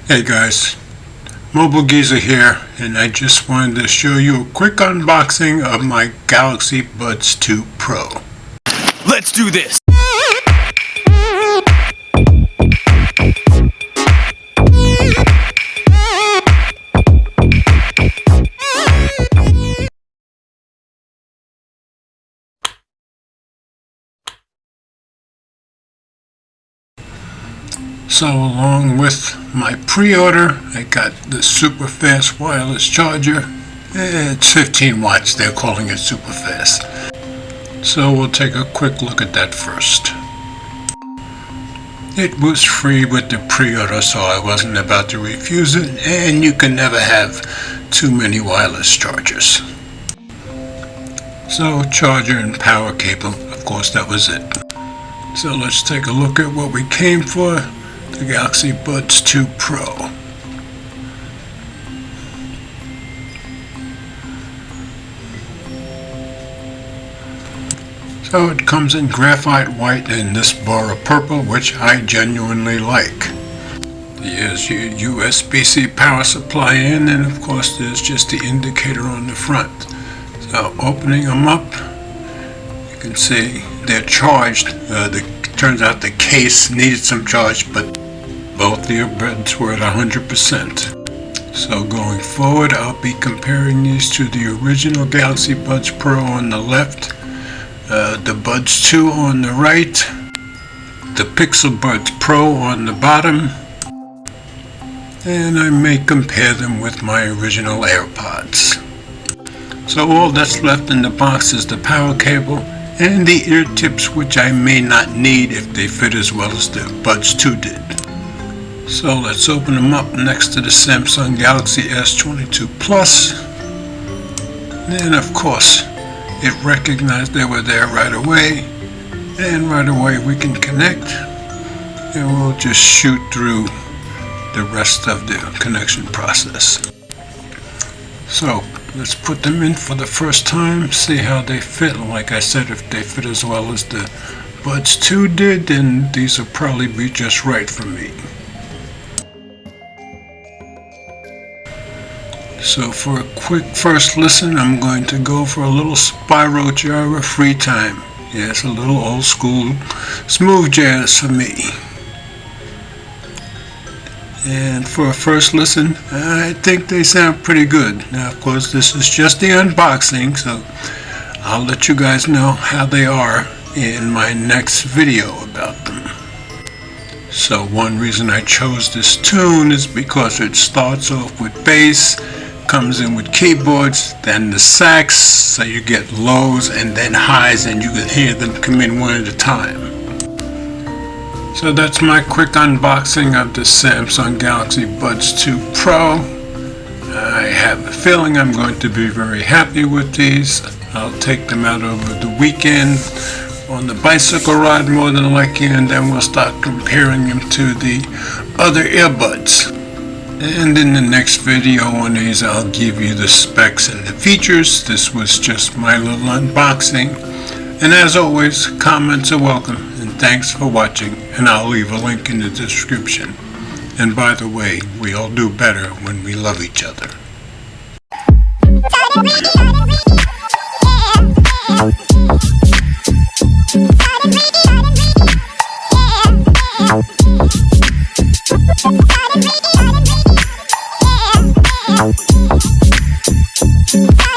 Hey guys, Mobile Geezer here, and I just wanted to show you a quick unboxing of my Galaxy Buds 2 Pro. Let's do this! So along with my pre-order, I got the super fast wireless charger. It's 15 watts, they're calling it super fast. So we'll take a quick look at that first. It was free with the pre-order, so I wasn't about to refuse it, and you can never have too many wireless chargers. So charger and power cable, of course that was it. So let's take a look at what we came for. The Galaxy Buds 2 Pro. So it comes in graphite white and this bar of purple, which I genuinely like. There's your USB-C power supply in, and of course there's just the indicator on the front. So opening them up, you can see they're charged. Turns out the case needed some charge, but both the earbuds were at 100%. So going forward, I'll be comparing these to the original Galaxy Buds Pro on the left, the Buds 2 on the right, the Pixel Buds Pro on the bottom, and I may compare them with my original AirPods. So all that's left in the box is the power cable and the ear tips, which I may not need if they fit as well as the Buds 2 did. So let's open them up next to the Samsung Galaxy S22 Plus. And of course, it recognized they were there right away. And right away we can connect. And we'll just shoot through the rest of the connection process. So let's put them in for the first time, see how they fit. Like I said, if they fit as well as the Buds 2 did, then these will probably be just right for me. So for a quick first listen, I'm going to go for a little Spyro Gyra free time. Yes, a little old school smooth jazz for me. And for a first listen, I think they sound pretty good. Now, of course, this is just the unboxing, so I'll let you guys know how they are in my next video about them. So one reason I chose this tune is because it starts off with bass, comes in with keyboards, then the sax, so you get lows and then highs, and you can hear them come in one at a time. So that's my quick unboxing of the Samsung Galaxy Buds 2 Pro. I have a feeling I'm going to be very happy with these. I'll take them out over the weekend on the bicycle ride more than likely, and then we'll start comparing them to the other earbuds. And in the next video on these, I'll give you the specs and the features. This was just my little unboxing. And as always, comments are welcome, and thanks for watching, and I'll leave a link in the description. And by the way, we all do better when we love each other. Yeah.